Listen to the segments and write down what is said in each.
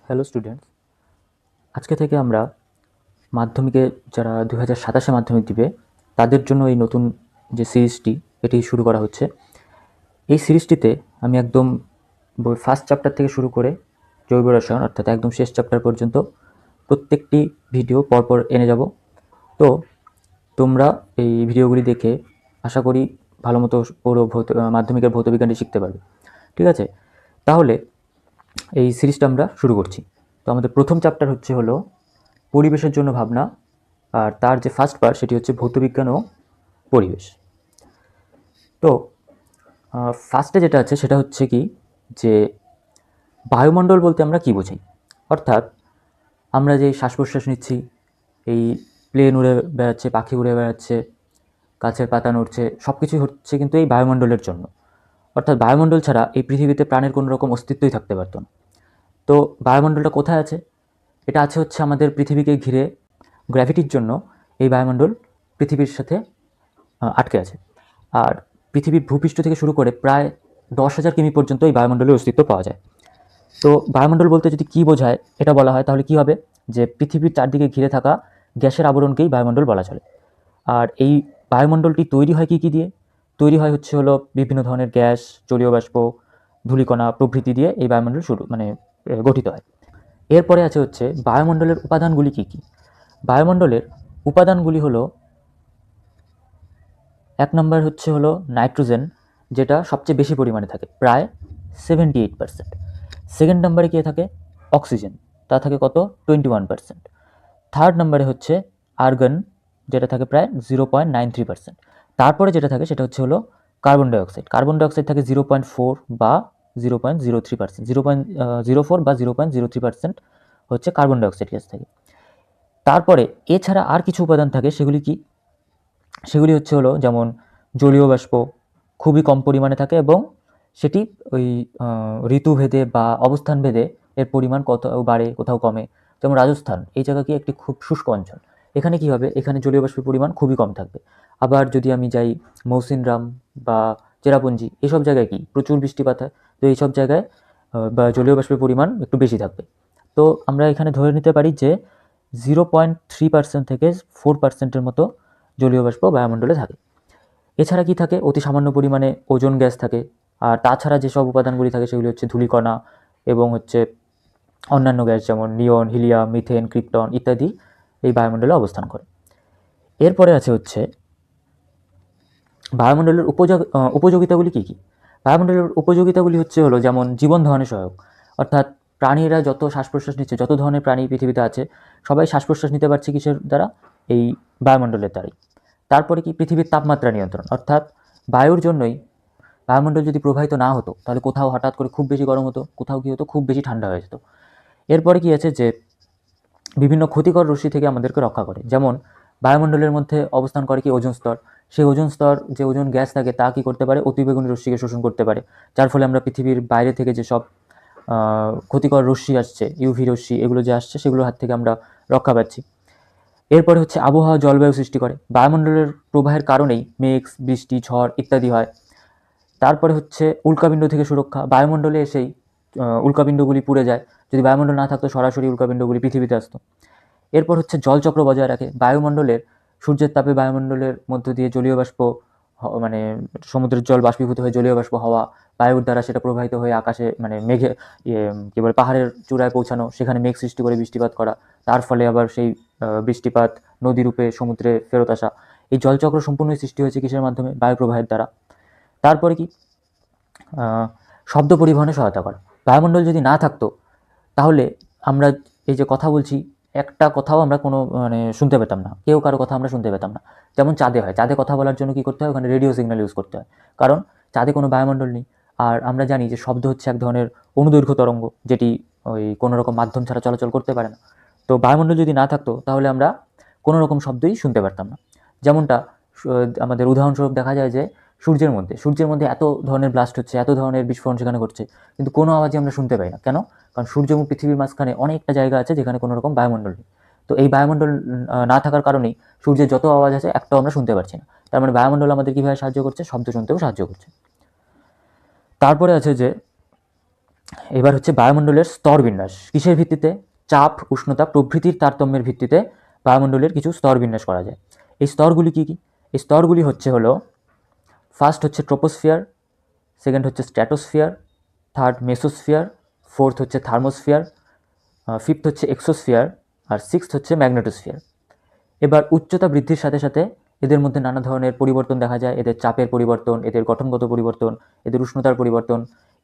Hello students, আজকে থেকে আমরা মাধ্যমিকে যারা 2027 মাধ্যমিক দিবে তাদের জন্য এই নতুন যে সিরিজটি এটি শুরু করা হচ্ছে। এই সিরিজটিতে আমি একদম ফার্স্ট চ্যাপ্টার থেকে শুরু করে জৈব রসায়ন অর্থাৎ একদম শেষ চ্যাপ্টার পর্যন্ত প্রত্যেকটি ভিডিও পরপর এনে যাব। তো তোমরা এই ভিডিওগুলি দেখে আশা করি ভালো মতো মাধ্যমিকের ভৌতবিজ্ঞানটি শিখতে পারবে। ঠিক আছে, তাহলে এই সিরিজটা আমরা শুরু করছি। তো আমাদের প্রথম চ্যাপ্টার হলো পরিবেশের জন্য ভাবনা, আর তার যে ফার্স্ট পার্ট সেটি হচ্ছে ভৌতবিজ্ঞান ও পরিবেশ। তো ফার্স্টে যেটা আছে সেটা হচ্ছে কি যে বায়ুমণ্ডল বলতে আমরা কি বোঝাই, অর্থাৎ আমরা যে শ্বাস প্রশ্বাস নিচ্ছি, এই প্লেন উড়ে বেড়াচ্ছে, পাখি উড়ে বেড়াচ্ছে, গাছের পাতা নড়ছে, সব কিছুই হচ্ছে কিন্তু এই বায়ুমণ্ডলের জন্য। অর্থাৎ বায়ুমণ্ডল ছাড়া এই পৃথিবীতে প্রাণের কোনো রকম অস্তিত্বই থাকতে পারত না। তো বায়ুমণ্ডলটা কোথায় আছে? এটা আছে হচ্ছে আমাদের পৃথিবীকে ঘিরে গ্র্যাভিটির জন্য এই বায়ুমণ্ডল পৃথিবীর সাথে আটকে আছে। আর পৃথিবীর ভূপৃষ্ঠ থেকে শুরু করে প্রায় 10,000 কিমি পর্যন্ত এই বায়ুমণ্ডলের অস্তিত্ব পাওয়া যায়। তো বায়ুমণ্ডল বলতে যদি কী বোঝায় এটা বলা হয় তাহলে কি হবে, যে পৃথিবীর চারদিকে ঘিরে থাকা গ্যাসের আবরণকেই বায়ুমণ্ডল বলা চলে। আর এই বায়ুমণ্ডলটি তৈরি হয় কী দিয়ে? তৈরি হয় হলো বিভিন্ন ধরনের গ্যাস, জলীয় বাষ্প, ধূলিকণা প্রভৃতি দিয়ে এই বায়ুমণ্ডল গঠিত হয়। এরপরে আছে হচ্ছে বায়ুমণ্ডলের উপাদানগুলি কী কী। বায়ুমণ্ডলের উপাদানগুলি হলো, এক নম্বর হলো নাইট্রোজেন, যেটা সবচেয়ে বেশি পরিমাণে থাকে, প্রায় 78%। সেকেন্ড নম্বরে কে থাকে? অক্সিজেন, তা থাকে কত? 21%। থার্ড নম্বরে হচ্ছে আর্গন, যেটা থাকে প্রায় 0.93%। তারপরে যেটা থাকে সেটা হলো কার্বন ডাইঅক্সাইড। কার্বন ডাইঅক্সাইড থাকে 0.4 বা 0.03%, 0.04 বা 0.03% হচ্ছে কার্বন ডাইঅক্সাইড গ্যাস থাকে। তারপরে এছাড়া আর কিছু উপাদান থাকে, সেগুলি কি? সেগুলি হলো যেমন জলীয় বাষ্প খুবই কম পরিমাণে থাকে, এবং সেটি ওই ঋতুভেদে বা অবস্থান ভেদে এর পরিমাণ কোথাও বাড়ে কোথাও কমে। যেমন রাজস্থান, এই জায়গা কি একটি খুব শুষ্ক অঞ্চল, এখানে কি হবে, এখানে জলীয় বাষ্পের পরিমাণ খুবই কম থাকবে। আবার যদি আমি যাই মৌসিনরাম বা চেরাপুঞ্জি, এসব জায়গায় কি প্রচুর বৃষ্টিপাত হয়, তো এইসব জায়গায় বা জলীয় বাষ্পের পরিমাণ একটু বেশি থাকবে। তো আমরা এখানে ধরে নিতে পারি যে 0.3% থেকে 4%-এর মতো জলীয় বাষ্প বায়ুমণ্ডলে থাকে। এছাড়া কি থাকে? অতি সামান্য পরিমাণে ওজোন গ্যাস থাকে। আর তাছাড়া যেসব উপাদানগুলি থাকে সেগুলি হচ্ছে ধূলিকণা এবং অন্যান্য গ্যাস, যেমন নিয়ন, হিলিয়াম, মিথেন, ক্রিপ্টন ইত্যাদি এই বায়ুমণ্ডলে অবস্থান করে। এরপরে আছে বায়ুমণ্ডলের উপযোগিতাগুলি কী কী। বায়ুমণ্ডলের উপযোগিতাগুলি হলো যেমন জীবন ধারণে সহায়ক, অর্থাৎ প্রাণীরা যত শ্বাস প্রশ্বাস নিচ্ছে, যত ধরনের প্রাণী পৃথিবীতে আছে, সবাই শ্বাস প্রশ্বাস নিতে পারছে কিসের দ্বারা? এই বায়ুমণ্ডলের দ্বারাই। তারপরে কি? পৃথিবীর তাপমাত্রা নিয়ন্ত্রণ, অর্থাৎ বায়ুর জন্যই বায়ুমণ্ডল যদি প্রবাহিত না হতো তাহলে কোথাও হঠাৎ করে খুব বেশি গরম হতো, কোথাও কি হতো খুব বেশি ঠান্ডা হয়ে যেত। এরপরে কি আছে যে বিভিন্ন ক্ষতিকর রশ্মি থেকে আমাদেরকে রক্ষা করে। যেমন বায়ুমণ্ডলের মধ্যে অবস্থান করে কি ওজোন স্তর, সেই ওজোন স্তর যে ওজোন গ্যাস থাকে তা কী করতে পারে? অতিবেগুনি রশ্মিকে শোষণ করতে পারে, যার ফলে আমরা পৃথিবীর বাইরে থেকে যেসব ক্ষতিকর রশ্মি আসছে, ইউভি রশ্মি, এগুলো যে আসছে সেগুলোর হাত থেকে আমরা রক্ষা পাচ্ছি। এরপরে আবহাওয়া, জলবায়ু সৃষ্টি করে। বায়ুমণ্ডলের প্রবাহের কারণেই মেঘ, বৃষ্টি, ঝড় ইত্যাদি হয়। তারপরে উল্কাপিণ্ড থেকে সুরক্ষা। বায়ুমণ্ডলে এসেই উল্কাপিণ্ডগুলি পুড়ে যায়, যদি বায়ুমণ্ডল না থাকতো সরাসরি উল্কাপিণ্ডগুলি পৃথিবীতে আসতো। এরপর জলচক্র বজায় রাখে। বায়ুমণ্ডলের সূর্যের তাপে বায়ুমণ্ডলের মধ্য দিয়ে জলীয় বাষ্প, মানে সমুদ্রের জল বাষ্পীভূত হয়ে জলীয় বাষ্প হওয়া, বায়ুর দ্বারা সেটা প্রবাহিত হয়ে আকাশে, মেঘে কী বলে, পাহাড়ের চূড়ায় পৌঁছানো, সেখানে মেঘ সৃষ্টি করে বৃষ্টিপাত করা, তার ফলে আবার সেই বৃষ্টিপাত নদীরূপে সমুদ্রে ফেরত আসা। এই জলচক্র সম্পূর্ণই সৃষ্টি হয়েছে কিসের মাধ্যমে? বায়ু প্রবাহের দ্বারা। তারপরে কি? শব্দ পরিবহনে সহায়তা করা। বায়ুমণ্ডল যদি না থাকতো তাহলে আমরা এই যে কথা বলছি, একটা কথাও আমরা কোনো শুনতে পেতাম না, কেউ কারো কথা আমরা শুনতে পেতাম না। যেমন চাঁদে হয়, চাঁদে কথা বলার জন্য কী করতে হয়? ওখানে রেডিও সিগন্যাল ইউজ করতে হয়, কারণ চাঁদে কোনো বায়ুমণ্ডল নেই। আর আমরা জানি যে শব্দ হচ্ছে এক ধরনের অনুদৈর্ঘ্য তরঙ্গ, যেটি ওই কোনো রকম মাধ্যম ছাড়া চলাচল করতে পারে না। তো বায়ুমণ্ডল যদি না থাকতো তাহলে আমরা কোনো রকম শব্দই শুনতে পারতাম না। যেমনটা আমাদের উদাহরণস্বরূপ দেখা যায় যে সূর্যের মধ্যে এত ধরনের ব্লাস্ট হচ্ছে, এত ধরনের বিস্ফোরণ সেখানে ঘটছে, কিন্তু কোনো আওয়াজই আমরা শুনতে পাই না। কেন? কারণ সূর্য এবং পৃথিবীর মাঝখানে অনেকটা জায়গা আছে যেখানে কোনো রকম বায়ুমণ্ডল নেই। তো এই বায়ুমণ্ডল না থাকার কারণেই সূর্যের যত আওয়াজ আছে একটাও আমরা শুনতে পারছি না। তার মানে বায়ুমণ্ডল আমাদের কীভাবে সাহায্য করছে? শব্দ শুনতেও সাহায্য করছে। তারপরে আছে যে এবার হচ্ছে বায়ুমণ্ডলের স্তর বিন্যাস কিসের ভিত্তিতে? চাপ, উষ্ণতা প্রভৃতির তারতম্যের ভিত্তিতে বায়ুমণ্ডলের কিছু স্তর বিন্যাস করা যায়। এই স্তরগুলি কী কী? এই স্তরগুলি হলো ফার্স্ট হচ্ছে ট্রোপোস্ফিয়ার, সেকেন্ড হচ্ছে স্ট্র্যাটোস্ফিয়ার, থার্ড মেসোস্ফিয়ার, ফোর্থ হচ্ছে থার্মোস্ফিয়ার, ফিফথ হচ্ছে এক্সোস্ফিয়ার, আর সিক্সথ হচ্ছে ম্যাগনেটোস্ফিয়ার। এবার উচ্চতা বৃদ্ধির সাথে সাথে এদের মধ্যে নানা ধরনের পরিবর্তন দেখা যায়, এদের চাপের পরিবর্তন, এদের গঠনগত পরিবর্তন, এদের উষ্ণতার পরিবর্তন,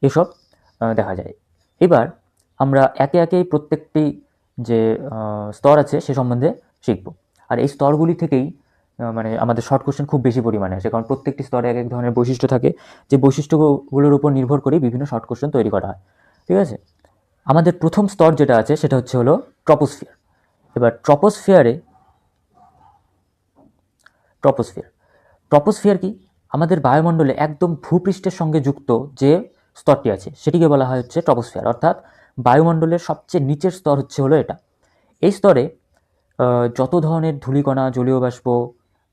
এসব দেখা যায়। এবার আমরা একে একে প্রত্যেকটি যে স্তর আছে সে সম্বন্ধে শিখব। আর এই স্তরগুলি থেকেই মানে আমাদের শর্ট কোশ্চেন খুব বেশি পরিমাণে আসে, কারণ প্রত্যেকটি স্তরে এক এক ধরনের বৈশিষ্ট্য থাকে, যে বৈশিষ্ট্যগুলোর উপর নির্ভর করে বিভিন্ন শর্ট কোশ্চেন তৈরি করা হয়। ঠিক আছে, আমাদের প্রথম স্তর যেটা আছে সেটা হলো ট্রপোস্ফিয়ার। এবার ট্রপোস্ফিয়ার কি? আমাদের বায়ুমণ্ডলে একদম ভূপৃষ্ঠের সঙ্গে যুক্ত যে স্তরটি আছে সেটিকে বলা হয় হচ্ছে ট্রপোস্ফিয়ার, অর্থাৎ বায়ুমণ্ডলের সবচেয়ে নিচের স্তর হলো এটা। এই স্তরে যত ধরনের ধূলিকণা, জলীয় বাষ্প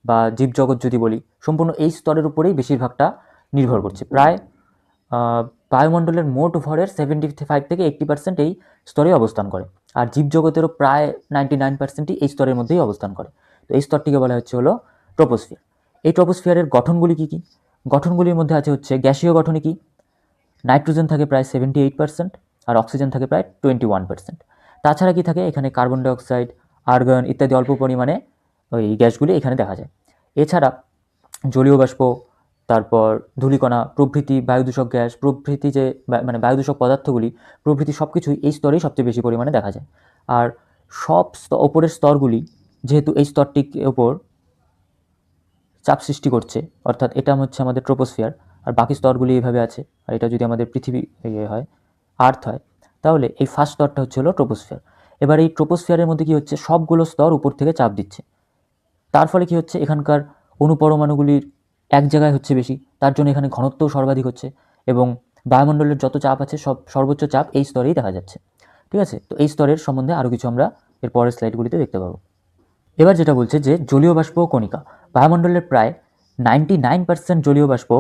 বা জীবজগৎ যদি বলি, সম্পূর্ণ এই স্তরের উপরেই বেশিরভাগটা নির্ভর করছে। প্রায় বায়ুমণ্ডলের মোট ভরের 75 থেকে 80% এই স্তরে অবস্থান করে, আর জীবজগতেরও প্রায় 99%ই এই স্তরের মধ্যেই অবস্থান করে। তো এই স্তরটিকে বলা হলো ট্রপোস্ফিয়ার। এই ট্রপোস্ফিয়ারের গঠনগুলি কী কী? গঠনগুলির মধ্যে আছে হচ্ছে গ্যাসীয় গঠনে কি? নাইট্রোজেন থাকে প্রায় 78%, আর অক্সিজেন থাকে প্রায় 21%। তাছাড়া কি থাকে? এখানে কার্বন ডাইঅক্সাইড, আর্গন ইত্যাদি অল্প পরিমাণে ওই গ্যাসগুলি এখানে দেখা যায়। এছাড়া জলীয় বাষ্প, তারপর ধূলিকণা প্রভৃতি, বায়ুদূষক গ্যাস প্রভৃতি, যে মানে বায়ুদূষক পদার্থগুলি প্রভৃতি সব কিছুই এই স্তরেই সবচেয়ে বেশি পরিমাণে দেখা যায়। আর সব ওপরের স্তরগুলি যেহেতু এই স্তরটির ওপর চাপ সৃষ্টি করছে, অর্থাৎ এটা হচ্ছে আমাদের ট্রোপোস্ফিয়ার, আর বাকি স্তরগুলি এইভাবে আছে, আর এটা যদি আমাদের পৃথিবী হয়, আর্থ হয়, তাহলে এই ফার্স্ট স্তরটা হলো ট্রোপোস্ফিয়ার। এবার এই ট্রোপোস্ফিয়ারের মধ্যে কি হচ্ছে? সবগুলো স্তর উপর থেকে চাপ দিচ্ছে, তার ফলে কি হচ্ছে? এখানকার অণুপরমাণুগুলির এক জায়গায় হচ্ছে বেশি, তার জন্য এখানে ঘনত্বও সর্বাধিক হচ্ছে, এবং বায়ুমণ্ডলের যত চাপ আছে সর্বোচ্চ চাপ এই স্তরেই দেখা যাচ্ছে। ঠিক আছে, তো এই স্তরের সম্বন্ধে আরও কিছু আমরা এর পরের স্লাইডগুলিতে দেখতে পাবো। এবার যেটা বলছে যে জলীয় বাষ্প ও কণিকা, বায়ুমণ্ডলের প্রায় 99% জলীয় বাষ্প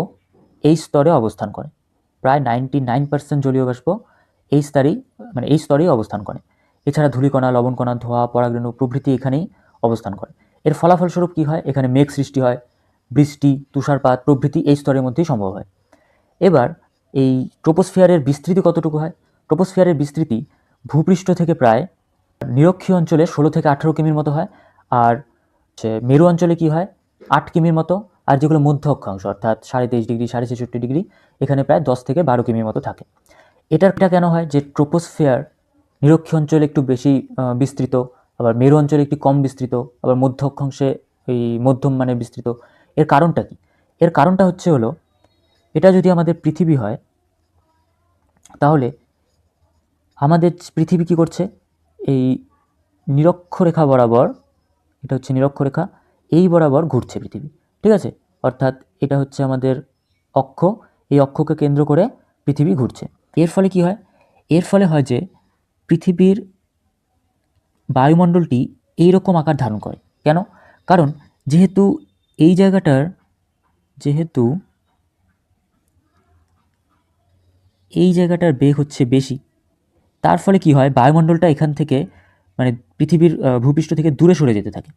এই স্তরে অবস্থান করে। প্রায় 99% জলীয় বাষ্প এই স্তরেই অবস্থান করে। এছাড়া ধূলিকণা, লবণকণা, ধোঁয়া, পরাগরেণু প্রভৃতি এখানেই অবস্থান করে। এর ফলাফলস্বরূপ কী হয়? এখানে মেঘ সৃষ্টি হয়, বৃষ্টি, তুষারপাত প্রভৃতি এই স্তরের মধ্যেই সম্ভব হয়। এবার এই ট্রোপোস্ফিয়ারের বিস্তৃতি কতটুকু হয়? ট্রোপোস্ফিয়ারের বিস্তৃতি ভূপৃষ্ঠ থেকে প্রায় নিরক্ষীয় অঞ্চলে 16 থেকে 18 কিমির মতো হয়, আর মেরু অঞ্চলে কি হয়? 8 কিমির মতো, আর যেগুলো মধ্য অক্ষাংশ অর্থাৎ 23.5 ডিগ্রি, 66 ডিগ্রি, এখানে প্রায় 10 থেকে 12 কিমির মতো থাকে। এটা কেন হয় যে ট্রোপোস্ফিয়ার নিরক্ষীয় অঞ্চলে একটু বেশি বিস্তৃত, আবার মেরু অঞ্চলে একটু কম বিস্তৃত, আবার মধ্য অক্ষাংশে এই মধ্যম মানে বিস্তৃত? এর কারণটা কি? এর কারণটা হলো এটা যদি আমাদের পৃথিবী হয়, তাহলে আমাদের পৃথিবী কি করছে? এই নিরক্ষরেখা বরাবর, এটা হচ্ছে নিরক্ষরেখা, এই বরাবর ঘুরছে পৃথিবী। ঠিক আছে, অর্থাৎ এটা হচ্ছে আমাদের অক্ষ, এই অক্ষকে কেন্দ্র করে পৃথিবী ঘুরছে। এর ফলে কি হয়? এর ফলে হয় যে পৃথিবীর বায়ুমণ্ডলটি এইরকম আকার ধারণ করে। কেন? কারণ যেহেতু এই জায়গাটার বেগ হচ্ছে বেশি, তার ফলে কি হয়? বায়ুমণ্ডলটা এখান থেকে মানে পৃথিবীর ভূপৃষ্ঠ থেকে দূরে সরে যেতে থাকে।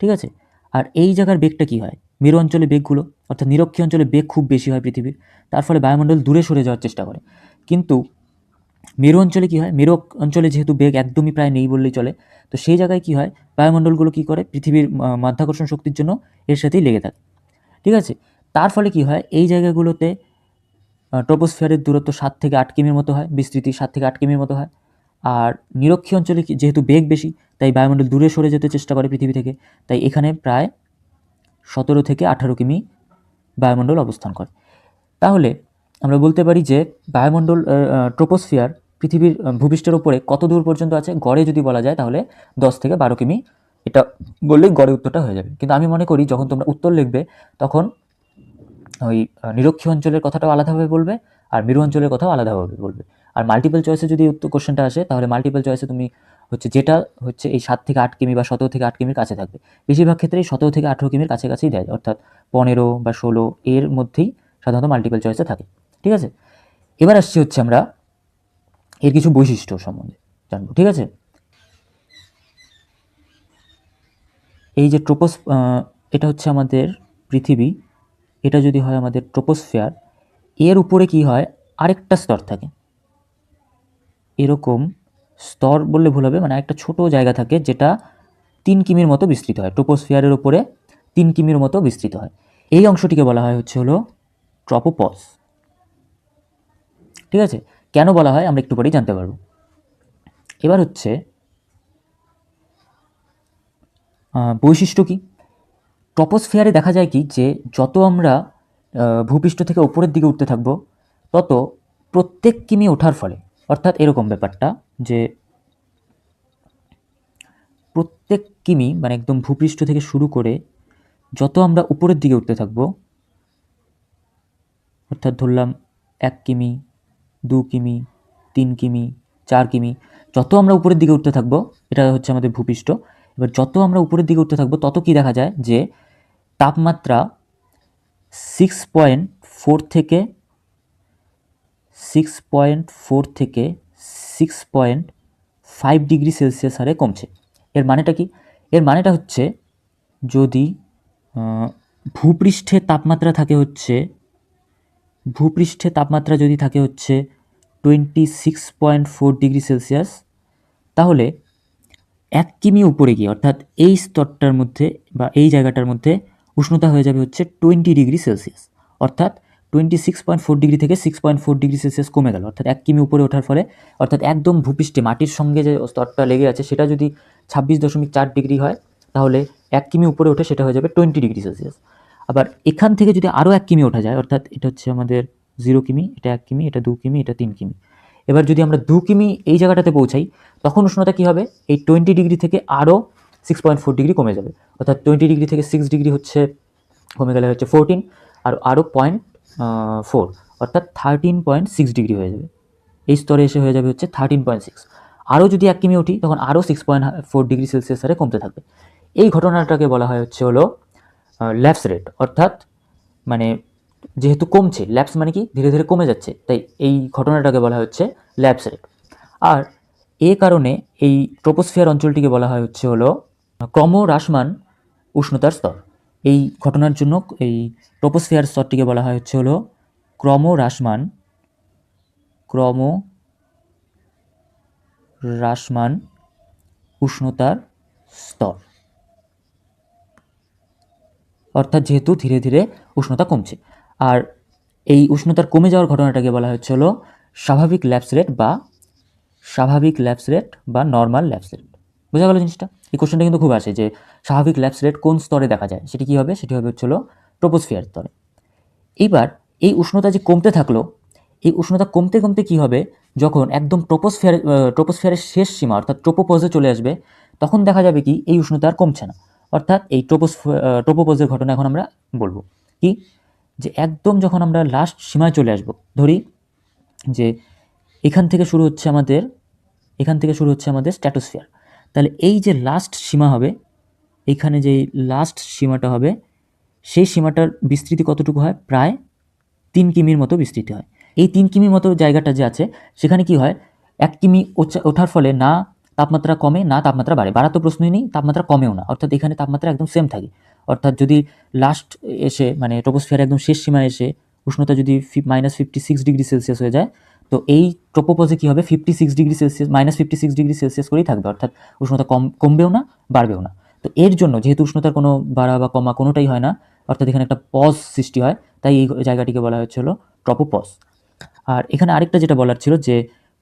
ঠিক আছে, আর এই জায়গার বেগটা কি হয়? মেরু অঞ্চলে বেগগুলো অর্থাৎ নিরক্ষীয় অঞ্চলে বেগ খুব বেশি হয় পৃথিবীর, তার ফলে বায়ুমণ্ডল দূরে সরে যাওয়ার চেষ্টা করে। কিন্তু মেরু অঞ্চলে কি হয়? মেরু অঞ্চলে যেহেতু বেগ একদমই প্রায় নেই বললেই চলে, তো সেই জায়গায় কি হয়? বায়ুমণ্ডলগুলো কি করে? পৃথিবীর মাধ্যাকর্ষণ শক্তির জন্য এর সাথেই লেগে থাকে। ঠিক আছে, তার ফলে কি হয়? এই জায়গাগুলোতে ট্রোপোস্ফিয়ারের দূরত্ব 7 থেকে 8 কিমির মতো হয়, বিস্তৃতি 7 থেকে 8 কিমির মতো হয়। আর নিরক্ষীয় অঞ্চলে যেহেতু বেগ বেশি, তাই বায়ুমণ্ডল দূরে সরে যেতে চেষ্টা করে পৃথিবী থেকে, তাই এখানে প্রায় 17 থেকে 18 কিমি বায়ুমণ্ডল অবস্থান করে। তাহলে আমরা বলতে পারি যে বায়ুমণ্ডল ট্রোপোস্ফিয়ার পৃথিবীর ভূপৃষ্ঠের উপরে কত দূর পর্যন্ত আছে? গড়ে যদি বলা যায় তাহলে 10 থেকে 12 কিমি, এটা বললেই গড়ে উত্তরটা হয়ে যাবে। কিন্তু আমি মনে করি যখন তোমরা উত্তর লিখবে তখন ওই নিরক্ষীয় অঞ্চলের কথাটাও আলাদাভাবে বলবে, আর মেরু অঞ্চলের কথাও আলাদাভাবে বলবে। আর মাল্টিপল চয়েসে যদি উত্তর কোশ্চেনটা আসে, তাহলে মাল্টিপল চয়েসে তুমি যেটা এই 7 থেকে 8 কিমি বা 17 থেকে 8 কিমির কাছে থাকবে। বেশিরভাগ ক্ষেত্রেই 17 থেকে 18 কিমির কাছাকাছি দেয়, অর্থাৎ 15 বা 16 এর মধ্যেই সাধারণত মাল্টিপল চয়েসে থাকে। ঠিক আছে, এবার আসছি আমরা এর কিছু বৈশিষ্ট্য সম্বন্ধে জানবো, ঠিক আছে? এই যে এটা হচ্ছে আমাদের পৃথিবী, এটা যদি হয় আমাদের ট্রোপোস্ফিয়ার, এর উপরে কি হয়, আরেকটা স্তর থাকে, এরকম স্তর বললে ভুল হবে, মানে একটা ছোট জায়গা থাকে যেটা 3 কিমির মতো বিস্তৃত হয়, ট্রোপোস্ফিয়ারের উপরে 3 কিমির মতো বিস্তৃত হয়। এই অংশটিকে বলা হয় হচ্ছে হলো ট্রপোপজ, ঠিক আছে? কেন বলা হয় আমরা একটু পরেই জানতে পারবো। এবার হচ্ছে বৈশিষ্ট্য কি। ট্রপোস্ফিয়ারে দেখা যায় কি যে যত আমরা ভূপৃষ্ঠ থেকে উপরের দিকে উঠতে থাকবো, তত প্রত্যেক কিমি ওঠার ফলে, অর্থাৎ এরকম ব্যাপারটা যে প্রত্যেক কিমি মানে একদম ভূপৃষ্ঠ থেকে শুরু করে যত আমরা উপরের দিকে উঠতে থাকবো, অর্থাৎ ধরলাম 1 কিমি, 2 কিমি, 3 কিমি, 4 কিমি, যত আমরা উপরের দিকে উঠতে থাকবো, এটা হচ্ছে আমাদের ভূপৃষ্ঠ। এবার যত আমরা উপরের দিকে উঠতে থাকবো তত কি দেখা যায় যে তাপমাত্রা 6.4 থেকে 6.5 ডিগ্রি সেলসিয়াস হারে কমছে। এর মানেটা কি? এর মানেটা হচ্ছে যদি ভূপৃষ্ঠে তাপমাত্রা থাকে হচ্ছে যদি থাকে হচ্ছে 26.4 ডিগ্রি সেলসিয়াস, তাহলে 1 কিমি উপরে গিয়ে, অর্থাৎ এই স্তরটার মধ্যে বা এই জায়গাটার মধ্যে উষ্ণতা হয়ে যাবে হচ্ছে 20 ডিগ্রি সেলসিয়াস, অর্থাৎ 26.4 ডিগ্রি থেকে 6.4 ডিগ্রি সেলসিয়াস কমে গেল, অর্থাৎ 1 কিমি উপরে ওঠার ফলে, অর্থাৎ একদম ভূপৃষ্ঠে মাটির সঙ্গে যে স্তরটা লেগে আছে সেটা যদি 26.4 ডিগ্রি হয়, তাহলে 1 কিমি উপরে ওঠে সেটা হয়ে যাবে 20 ডিগ্রি সেলসিয়াস। আবার এখান থেকে যদি আরও 1 কিমি ওঠা যায়, অর্থাৎ এটা হচ্ছে আমাদের 0 কিমি, এটা 1 কিমি, এটা 2 কিমি, এটা 3 কিমি, এবার যদি আমরা 2 কিমি এই জায়গাটাতে পৌঁছাই, তখন উষ্ণতা কী হবে, এই 20 ডিগ্রি থেকে আরও 6.4 ডিগ্রি কমে যাবে, অর্থাৎ 20 ডিগ্রি থেকে 6 ডিগ্রি হচ্ছে কমে গেলে হচ্ছে 14, আর আরও 0.4, অর্থাৎ 13.6 ডিগ্রি হয়ে যাবে, এই স্তরে এসে হয়ে যাবে হচ্ছে 13.6। আরও যদি 1 কিমি উঠি তখন আরও 6.4 ডিগ্রি সেলসিয়াস হারে কমতে থাকবে। এই ঘটনাটাকে বলা হয় হচ্ছে হলো ল্যাপস রেট, অর্থাৎ মানে যেহেতু কমছে, ল্যাপস মানে কি ধীরে ধীরে কমে যাচ্ছে, তাই এই ঘটনাটাকে বলা হচ্ছে ল্যাপস রেট। আর এ কারণে এই ট্রোপোস্ফিয়ার অঞ্চলটিকে বলা হয় হচ্ছে হলো ক্রমহ্রাসমান উষ্ণতার স্তর। এই ঘটনার জন্য এই ট্রোপোস্ফিয়ার স্তরটিকে বলা হয় হচ্ছে হলো ক্রমহ্রাসমান উষ্ণতার স্তর, অর্থাৎ যেহেতু ধীরে ধীরে উষ্ণতা কমছে। আর এই উষ্ণতার কমে যাওয়ার ঘটনাটাকে বলা হচ্ছে হলো স্বাভাবিক ল্যাপস রেট বা নর্মাল ল্যাপস রেট। বোঝা গেল জিনিসটা? এই কোশ্চেনটা কিন্তু খুব আসে যে স্বাভাবিক ল্যাপস রেট কোন স্তরে দেখা যায়, সেটি কী হবে, সেটি হবে হচ্ছে হলো ট্রোপোস্ফিয়ার স্তরে। এইবার এই উষ্ণতা যে কমতে থাকলো, এই উষ্ণতা কমতে কমতে কী হবে, যখন একদম ট্রোপোস্ফিয়ারের শেষ সীমা অর্থাৎ ট্রোপোপজে চলে আসবে, তখন দেখা যাবে কি এই উষ্ণতা আর কমছে না। অর্থাৎ এই ট্রোপোপজের ঘটনা এখন আমরা বলবো কি, যে একদম যখন আমরা লাস্ট সীমায় চলে আসব, ধরি যে এখান থেকে শুরু হচ্ছে আমাদের স্ট্র্যাটোস্ফিয়ার, তাহলে এই যে লাস্ট সীমা হবে, এইখানে যে লাস্ট সীমাটা হবে, সেই সীমাটার বিস্তৃতি কতটুকু হয়, প্রায় 3 কিমির মতো বিস্তৃতি হয়। এই 3 কিমির মতো জায়গাটা যে আছে, সেখানে কি হয়, 1 কিমি ওঠার ফলে না তাপমাত্রা কমে না তাপমাত্রা বাড়ে, বাড়া তো প্রশ্নই নেই, তাপমাত্রা কমেও না, অর্থাৎ এখানে তাপমাত্রা একদম সেম থাকে। অর্থাৎ যদি লাস্ট এসে মানে ট্রোপোস্ফিয়ার একদম শেষ সীমায় এসে উষ্ণতা যদি -56 ডিগ্রি সেলসিয়াস হয়ে যায়, তো এই ট্রোপোপজে কী হবে, 56 ডিগ্রি সেলসিয়াস করেই থাকবে, অর্থাৎ উষ্ণতা কমবেও না বাড়বেও না। তো এর জন্য যেহেতু উষ্ণতার কোনো বাড়া বা কমা কোনোটাই হয় না, অর্থাৎ এখানে একটা পজ সৃষ্টি হয়, তাই এই জায়গাটিকে বলা হচ্ছে হলো ট্রপোপজ। আর এখানে আরেকটা যেটা বলার ছিল যে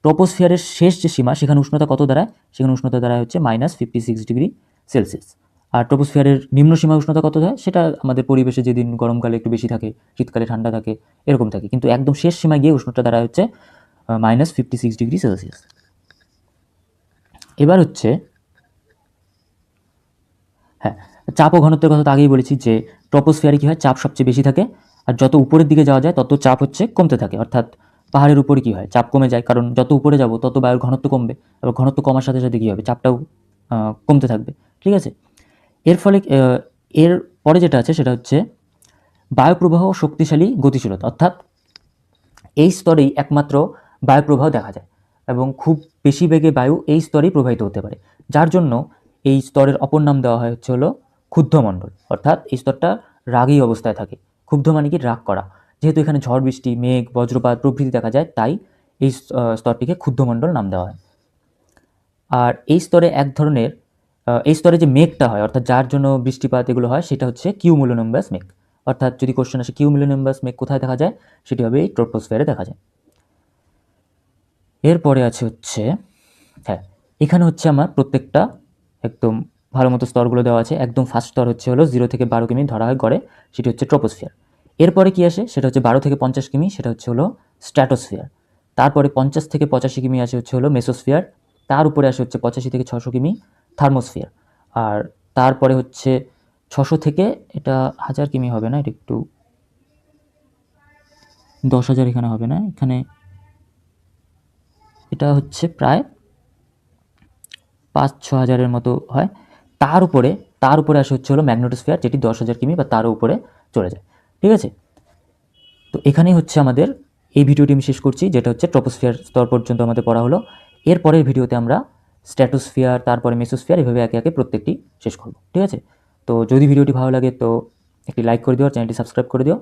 ট্রপোস্ফিয়ারের শেষ যে সীমা, সেখানে উষ্ণতা কত দাঁড়ায়, সেখানে উষ্ণতা দাঁড়ায় হচ্ছে -56 ডিগ্রি সেলসিয়াস। আর ট্রপোস্ফিয়ারের নিম্ন সীমা উষ্ণতা কত হয়, সেটা আমাদের পরিবেশে যেদিন গরমকালে একটু বেশি থাকে, শীতকালে ঠান্ডা থাকে, এরকম থাকে, কিন্তু একদম শেষ সীমায় গিয়ে উষ্ণতা দাঁড়ায় হচ্ছে -56 ডিগ্রি সেলসিয়াস। এবার হচ্ছে হ্যাঁ, চাপ ও ঘনত্বের কথা তো আগেই বলেছি যে ট্রপোস্ফিয়ারে কী হয়, চাপ সবচেয়ে বেশি থাকে, আর যত উপরের দিকে যাওয়া যায় তত চাপ হচ্ছে কমতে থাকে। অর্থাৎ পাহাড়ের উপরে কী হয়, চাপ কমে যায়, কারণ যত উপরে যাব তত বায়ুর ঘনত্ব কমবে, এবার ঘনত্ব কমার সাথে সাথে কী হবে, চাপটাও কমতে থাকবে, ঠিক আছে? এর ফলে এর পরে যেটা আছে সেটা হচ্ছে বায়ুপ্রবাহ ও শক্তিশালী গতিশীলতা, অর্থাৎ এই স্তরেই একমাত্র বায়ুপ্রবাহ দেখা যায়। এবং খুব বেশি বেগে বায়ু এই স্তরেই প্রবাহিত হতে পারে, যার জন্য এই স্তরের অপর নাম দেওয়া হয় হচ্ছে হলো ক্ষুব্ধমণ্ডল। অর্থাৎ এই স্তরটা রাগী অবস্থায় থাকে। ক্ষুব্ধ মানে কি? রাগ করা। যেহেতু এখানে ঝড় বৃষ্টি, মেঘ, বজ্রপাত প্রভৃতি দেখা যায়, তাই এই স্তরটিকে ক্ষুব্ধমণ্ডল নাম দেওয়া হয়। আর এই স্তরে এক ধরনের এই স্তরে যে মেঘটা হয়, অর্থাৎ যার জন্য বৃষ্টিপাত এগুলো হয়, সেটা হচ্ছে কিউমুলোনিম্বাস মেঘ। অর্থাৎ যদি কোশ্চেন আসে কিউমুলোনিম্বাস মেঘ কোথায় দেখা যায়, সেটি হবে এই ট্রপোস্ফিয়ারে দেখা যায়। এরপরে আছে হচ্ছে, হ্যাঁ, এখানে হচ্ছে আমার প্রত্যেকটা একদম ভালো মতো স্তরগুলো দেওয়া আছে। একদম ফার্স্ট স্তর হচ্ছে হলো 0 থেকে 12 কিমি ধরা হয় গড়ে, সেটি হচ্ছে ট্রপোস্ফিয়ার। এরপরে কি আসে, সেটা হচ্ছে 12 থেকে 50 কিমি, সেটা হচ্ছে হলো স্ট্র্যাটোস্ফিয়ার। তারপরে 50 থেকে 85 কিমি আসে হচ্ছে হলো মেসোস্ফিয়ার। তার উপরে আসে হচ্ছে 85 থেকে 600 কিমি থার্মোস্ফিয়ার। আর তারপরে হচ্ছে 600 থেকে, এটা 1000 কিমি হবে না, এটা একটু 10,000 এখানে হবে না, এখানে এটা হচ্ছে প্রায় 5-6 হাজারের মতো হয়। তার উপরে আসে হচ্ছে হলো ম্যাগনেটোস্ফিয়ার, যেটি 10,000 কিমি বা তারও উপরে চলে যায়। ঠিক আছে, তো এখানেই হচ্ছে আমাদের এই ভিডিওটি আমি শেষ করছি, যেটা হচ্ছে ট্রপোস্ফিয়ার স্তর পর্যন্ত আমাদের পড়া হলো। এর পরের ভিডিওতে আমরা স্ট্র্যাটোস্ফিয়ার, তারপরে মেসোস্ফিয়ার, এভাবে একে একে প্রত্যেকটি শেষ করব। ঠিক আছে, তো যদি ভিডিওটি ভালো লাগে তো একটি লাইক করে দিও, আর চ্যানেলটি সাবস্ক্রাইব করে দিও।